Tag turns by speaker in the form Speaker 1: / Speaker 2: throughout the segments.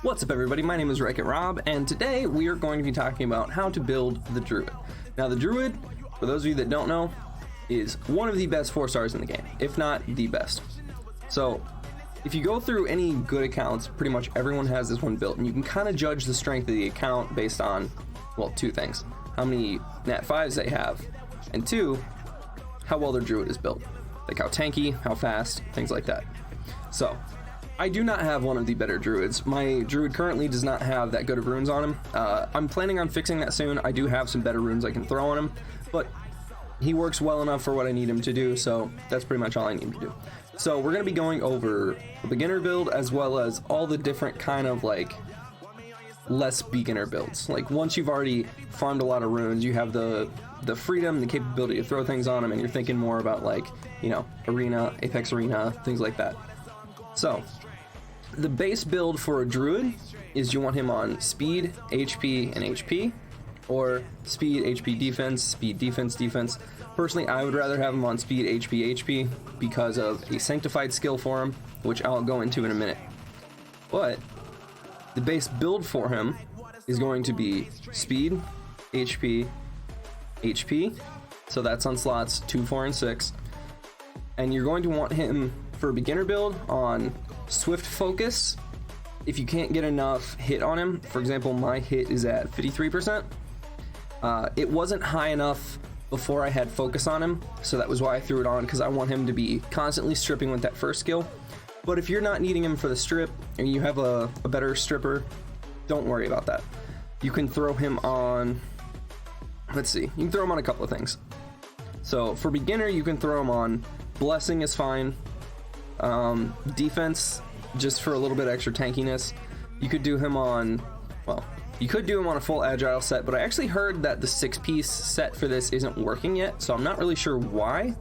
Speaker 1: What's up everybody, my name is Wreck-It Rob, and today we are going to be talking about how to build the Druid. Now the Druid, for those of you that don't know, is one of the best 4-stars in the game, if not the best. So if you go through any good accounts, pretty much everyone has this one built, and you can kind of judge the strength of the account based on, well, two things: how many nat 5s they have, and two, how well their Druid is built, like how tanky, how fast, things like that. So I do not have one of the better Druids. My Druid currently does not have that good of runes on him. I'm planning on fixing that soon. I do have some better runes I can throw on him, but he works well enough for what I need him to do, so that's pretty much all I need him to do. So we're going to be going over the beginner build as well as all the different kind of like less beginner builds. Like once you've already farmed a lot of runes, you have the freedom, the capability to throw things on him, and you're thinking more about, like, you know, arena, Apex Arena, things like that. So the base build for a Druid is you want him on speed, HP, and HP, or speed, HP, defense, speed, defense, defense. Personally, I would rather have him on speed, HP, HP because of a sanctified skill for him, which I'll go into in a minute. But the base build for him is going to be speed, HP, HP. So that's on slots 2, 4, and 6. And you're going to want him for a beginner build on swift focus. If you can't get enough hit on him, for example, my hit is at 53%. It wasn't high enough before I had focus on him, so that was why I threw it on, because I want him to be constantly stripping with that first skill. But if you're not needing him for the strip and you have a better stripper, don't worry about that. You can throw him on, let's see, you can throw him on a couple of things. So for beginner, you can throw him on blessing is fine. Defense, just for a little bit extra tankiness. You could do him on, well, you could do him on a full agile set, but I actually heard that the 6-piece set for this isn't working yet, so I'm not really sure why,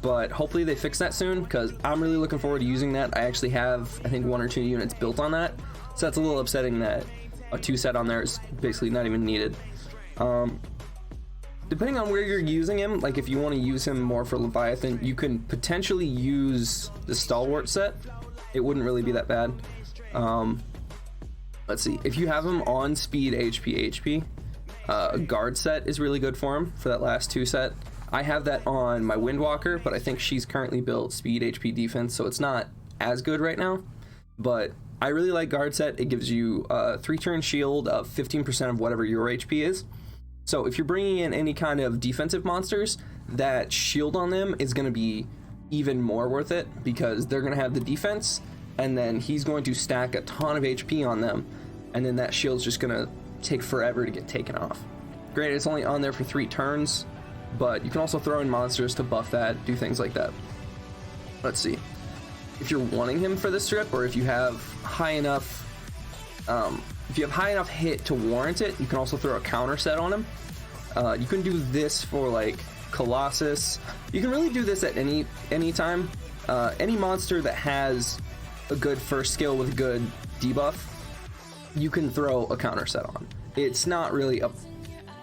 Speaker 1: but hopefully they fix that soon, because I'm really looking forward to using that. I actually have, I think, 1 or 2 units built on that, so that's a little upsetting that a 2 set on there is basically not even needed. Depending on where you're using him, like if you want to use him more for Leviathan, you can potentially use the Stalwart set. It wouldn't really be that bad. Let's see, if you have him on speed, HP, HP, a guard set is really good for him for that last 2 set. I have that on my Windwalker, but I think she's currently built speed, HP, defense, so it's not as good right now. But I really like guard set. It gives you a 3-turn shield of 15% of whatever your HP is. So if you're bringing in any kind of defensive monsters, that shield on them is going to be even more worth it, because they're going to have the defense, and then he's going to stack a ton of HP on them, and then that shield's just going to take forever to get taken off. Granted, it's only on there for 3 turns, but you can also throw in monsters to buff that, do things like that. Let's see. If you're wanting him for the strip, or if you have high enough hit to warrant it, you can also throw a counter set on him. You can do this for like Colossus. You can really do this at any time. Any monster that has a good first skill with a good debuff, you can throw a counter set on. It's not really a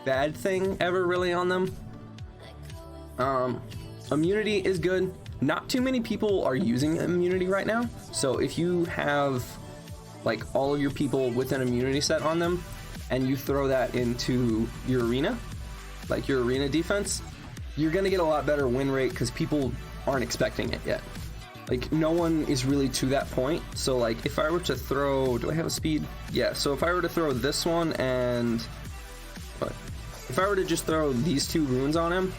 Speaker 1: bad thing ever really on them. Immunity is good. Not too many people are using immunity right now, so if you have like all of your people with an immunity set on them and you throw that into your arena, like your arena defense, you're gonna get a lot better win rate, because people aren't expecting it yet. Like no one is really to that point. So like if I were to throw, do I have a speed? Yeah, so if I were to throw this one, and if I were to just throw these 2 runes on him,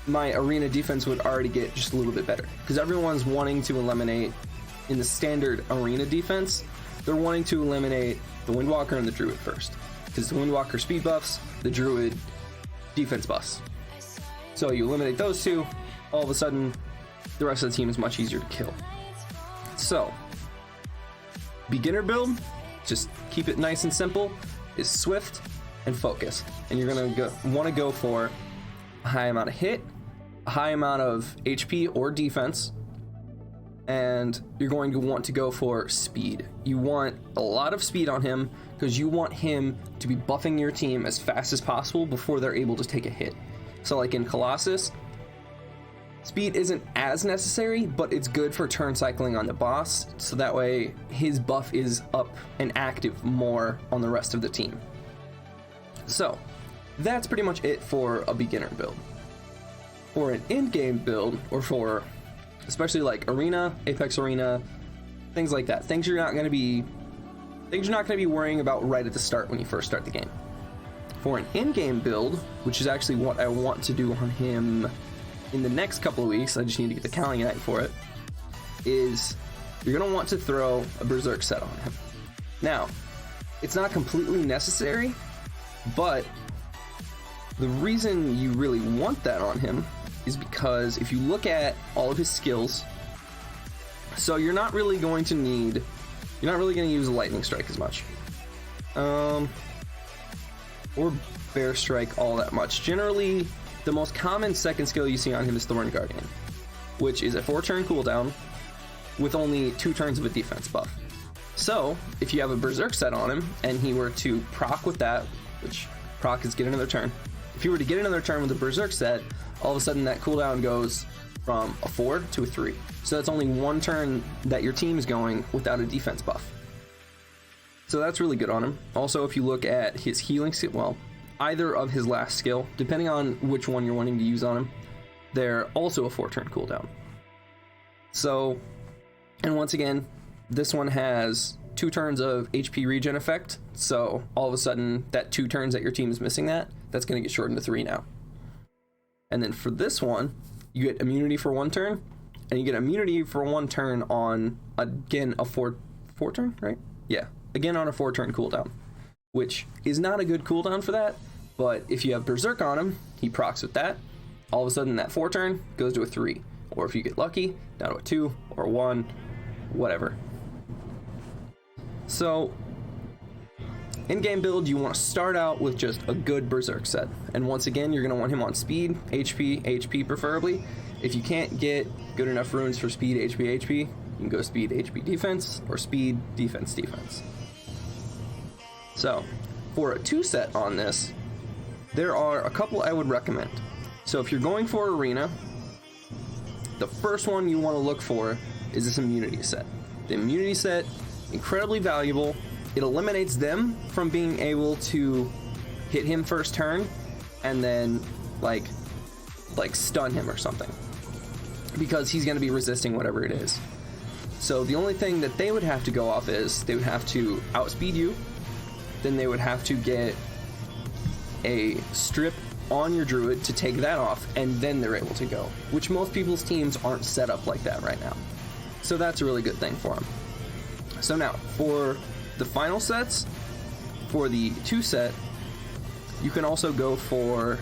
Speaker 1: my arena defense would already get just a little bit better, because everyone's wanting to eliminate, in the standard arena defense, they're wanting to eliminate the Windwalker and the Druid first, because the Windwalker speed buffs, the Druid defense buffs. So you eliminate those 2, all of a sudden the rest of the team is much easier to kill. So beginner build, just keep it nice and simple, is swift and focus, and you're gonna want to go for a high amount of hit, a high amount of HP or defense, and you're going to want to go for speed. You want a lot of speed on him, because you want him to be buffing your team as fast as possible before they're able to take a hit. So like in Colossus, Speed isn't as necessary, but it's good for turn cycling on the boss, so that way his buff is up and active more on the rest of the team. So that's pretty much it for a beginner build. For an in-game build, or for especially like Arena, Apex Arena, things like that, things you're not going to be worrying about right at the start when you first start the game. For an in-game build, which is actually what I want to do on him in the next couple of weeks, I just need to get the Calibria for it, is you're going to want to throw a Berserk set on him. Now, it's not completely necessary, but the reason you really want that on him is because if you look at all of his skills, so you're not really going to use Lightning Strike as much. Or Bear Strike all that much. Generally, the most common second skill you see on him is Thorn Guardian, which is a 4-turn cooldown with only 2 turns of a defense buff. So, if you have a Berserk set on him, and he were to proc with that, which proc is get another turn, if you were to get another turn with a Berserk set, all of a sudden that cooldown goes from a 4 to a 3. So that's only 1 turn that your team is going without a defense buff. So that's really good on him. Also, if you look at his healing skill, well, either of his last skill, depending on which one you're wanting to use on him, they're also a 4-turn cooldown. So, and once again, this one has 2 turns of HP regen effect, so all of a sudden that 2 turns that your team is missing that's going to get shortened to 3 now. And then for this one, you get immunity for 1 turn, and you get immunity for 1 turn on, again, a 4 turn, right? Yeah, again on a 4-turn cooldown, which is not a good cooldown for that, but if you have Berserk on him, he procs with that, all of a sudden that 4 turn goes to a 3, or if you get lucky, down to a 2 or 1, whatever. So, in-game build, you want to start out with just a good Berserk set. And once again, you're going to want him on speed, HP preferably. If you can't get good enough runes for speed, HP, you can go speed, HP, defense, or speed, defense. So, for a 2 set on this, there are a couple I would recommend. So if you're going for Arena, the first one you want to look for is this immunity set. The immunity set, incredibly valuable. It eliminates them from being able to hit him first turn and then like stun him or something, because he's going to be resisting whatever it is. So the only thing that they would have to go off is they would have to outspeed you, then they would have to get a strip on your Druid to take that off, and then they're able to go, which most people's teams aren't set up like that right now. So that's a really good thing for them. So now, for the final sets, for the 2 set, you can also go for,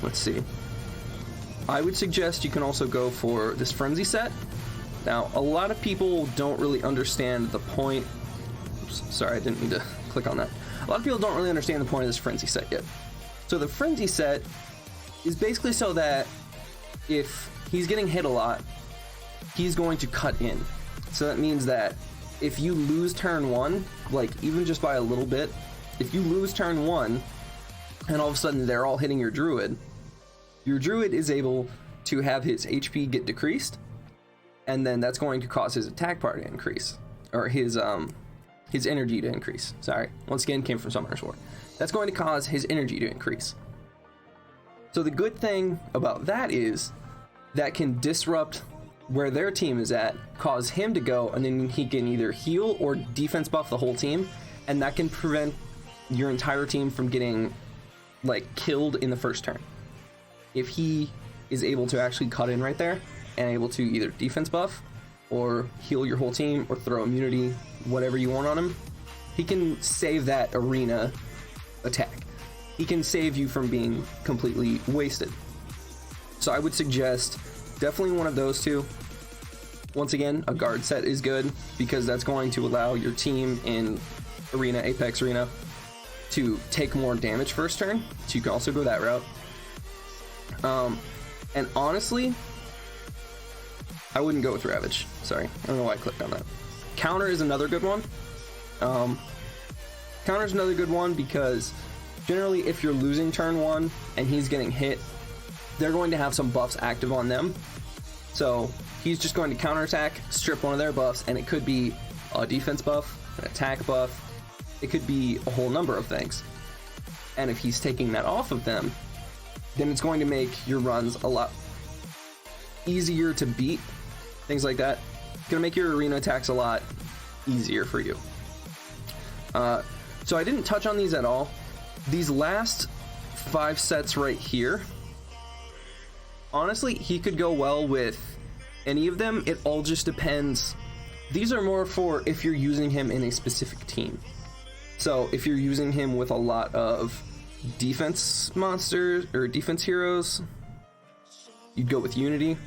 Speaker 1: let's see, I would suggest you can also go for this Frenzy set. Now, a lot of people don't really understand the point. Oops, sorry, I didn't mean to click on that. A lot of people don't really understand the point of this Frenzy set yet. So the Frenzy set is basically so that if he's getting hit a lot, he's going to cut in. So that means that if you lose turn 1, like even just by a little bit, if you lose turn 1 and all of a sudden they're all hitting your Druid is able to have his HP get decreased, and then that's going to cause his attack bar to increase, or his energy to increase. Sorry, once again, came from Summoner's War. That's going to cause his energy to increase. So the good thing about that is that can disrupt where their team is at, cause him to go, and then he can either heal or defense buff the whole team, and that can prevent your entire team from getting like killed in the first turn. If he is able to actually cut in right there and able to either defense buff or heal your whole team or throw immunity, whatever you want on him, he can save that arena attack. He can save you from being completely wasted. So I would suggest definitely one of those 2. Once again, a guard set is good because that's going to allow your team in Arena, Apex Arena, to take more damage first turn. So you can also go that route. And honestly, I wouldn't go with Ravage. Sorry, I don't know why I clicked on that. Counter is another good one. Counter is another good one because generally if you're losing turn 1 and he's getting hit, they're going to have some buffs active on them. So he's just going to counterattack, strip one of their buffs, and it could be a defense buff, an attack buff. It could be a whole number of things. And if he's taking that off of them, then it's going to make your runs a lot easier to beat. Things like that. It's going to make your arena attacks a lot easier for you. So I didn't touch on these at all. These last 5 sets right here, honestly, he could go well with any of them. It all just depends. These are more for if you're using him in a specific team. So if you're using him with a lot of defense monsters or defense heroes, you'd go with Unity.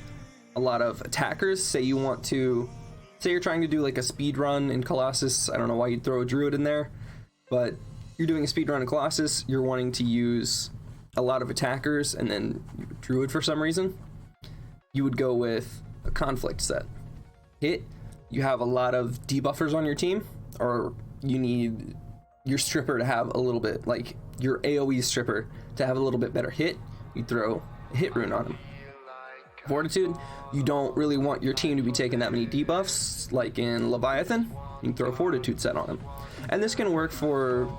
Speaker 1: A lot of attackers, say you're trying to do like a speed run in Colossus. I don't know why you'd throw a Druid in there, but you're doing a speed run in Colossus, you're wanting to use a lot of attackers and then Druid for some reason, you would go with a conflict set. Hit, you have a lot of debuffers on your team, or you need your stripper to have a little bit, like your AoE stripper to have a little bit better hit, you throw a hit rune on him. Fortitude, you don't really want your team to be taking that many debuffs, like in Leviathan, you can throw a Fortitude set on him. And this can work for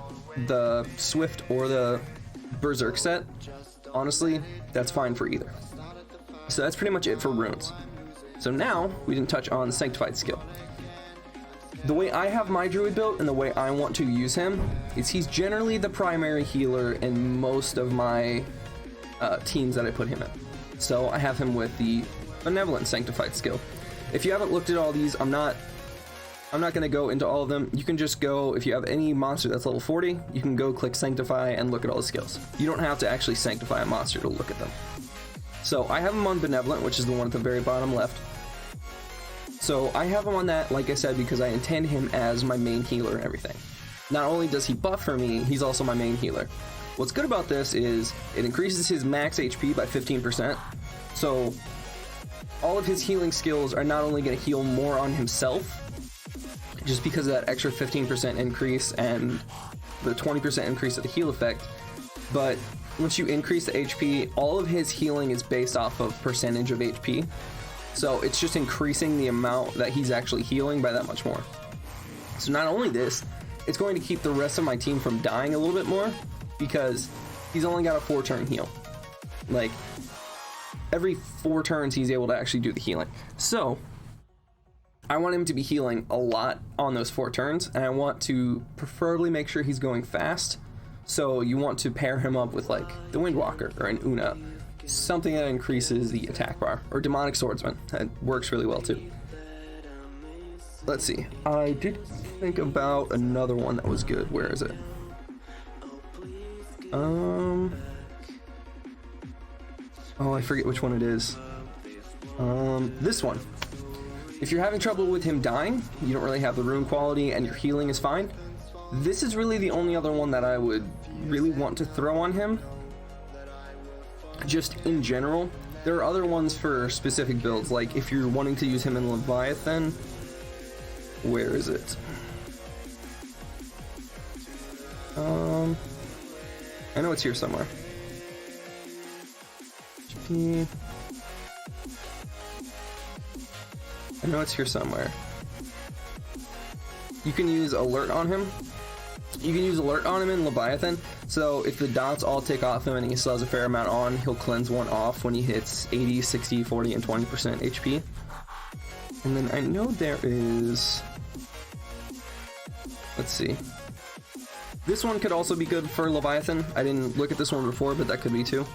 Speaker 1: the Swift or the Berserk set. Honestly, that's fine for either. So that's pretty much it for runes. So now, we didn't touch on the Sanctified skill. The way I have my Druid built and the way I want to use him is he's generally the primary healer in most of my teams that I put him in. So I have him with the Benevolent Sanctified skill. If you haven't looked at all these, I'm not going to go into all of them. You can just go, if you have any monster that's level 40, you can go click Sanctify and look at all the skills. You don't have to actually sanctify a monster to look at them. So I have him on Benevolent, which is the one at the very bottom left. So I have him on that, like I said, because I intend him as my main healer and everything. Not only does he buff for me, he's also my main healer. What's good about this is it increases his max HP by 15%. So all of his healing skills are not only going to heal more on himself, just because of that extra 15% increase and the 20% increase of the heal effect, but once you increase the HP, all of his healing is based off of percentage of HP. So it's just increasing the amount that he's actually healing by that much more. So not only this, it's going to keep the rest of my team from dying a little bit more because he's only got a 4-turn heal. Like, every 4 turns he's able to actually do the healing. So I want him to be healing a lot on those 4 turns, and I want to preferably make sure he's going fast. So you want to pair him up with like the Windwalker or an Una, something that increases the attack bar, or Demonic Swordsman. That works really well too. Let's see. I did think about another one that was good. Where is it? Oh, I forget which one it is. This one. If you're having trouble with him dying, you don't really have the rune quality, and your healing is fine, this is really the only other one that I would really want to throw on him. Just in general, there are other ones for specific builds, like if you're wanting to use him in Leviathan. Where is it? I know it's here somewhere. I know it's here somewhere. You can use alert on him. You can use alert on him in Leviathan. So if the dots all take off him and he still has a fair amount on, he'll cleanse one off when he hits 80, 60, 40, and 20% HP. And then I know there is... Let's see. This one could also be good for Leviathan. I didn't look at this one before, but that could be too.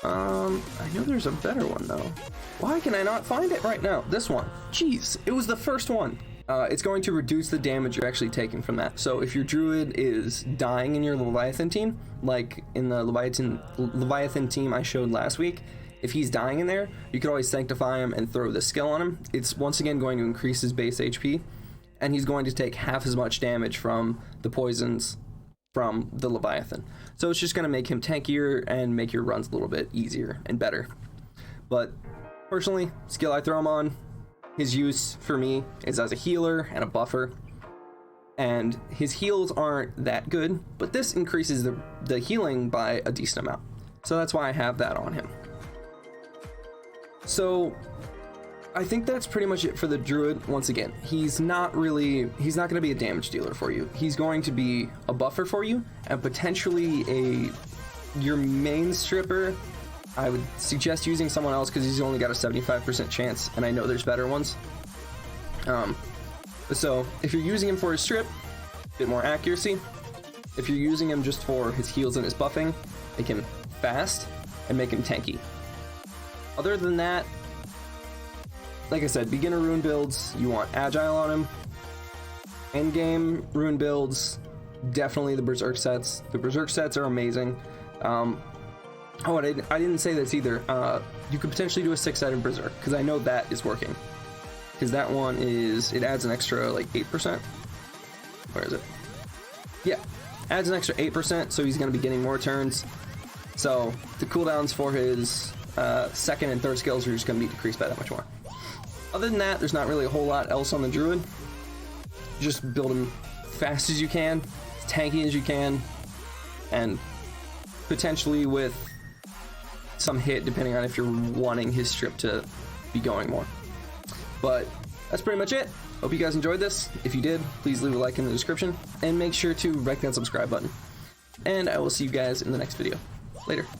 Speaker 1: I know there's a better one though. Why can I not find it right now? This one. Jeez, it was the first one. It's going to reduce the damage you're actually taking from that. So if your Druid is dying in your Leviathan team, like in the Leviathan team I showed last week, if he's dying in there, you could always Sanctify him and throw this skill on him. It's once again going to increase his base HP, and he's going to take half as much damage from the poisons from the Leviathan. So it's just going to make him tankier and make your runs a little bit easier and better. But personally, skill I throw him on, his use for me is as a healer and a buffer, and his heals aren't that good, but this increases the healing by a decent amount. So that's why I have that on him. So I think that's pretty much it for the Druid. Once again, he's not going to be a damage dealer for you. He's going to be a buffer for you and potentially your main stripper. I would suggest using someone else because he's only got a 75% chance, and I know there's better ones. So if you're using him for his strip, a bit more accuracy. If you're using him just for his heals and his buffing, make him fast and make him tanky. Other than that, like I said, beginner rune builds, you want agile on him. Endgame rune builds, definitely the berserk sets. The berserk sets are amazing. Oh, I didn't say this either. You could potentially do a 6-sided berserk because I know that is working. Because that one it adds an extra like 8%. Where is it? Yeah, adds an extra 8%, so he's going to be getting more turns. So the cooldowns for his second and third skills are just going to be decreased by that much more. Other than that, there's not really a whole lot else on the Druid. Just build him fast as you can, as tanky as you can, and potentially with some hit depending on if you're wanting his strip to be going more. But that's pretty much it. Hope you guys enjoyed this. If you did, please leave a like in the description and make sure to wreck that subscribe button. And I will see you guys in the next video. Later.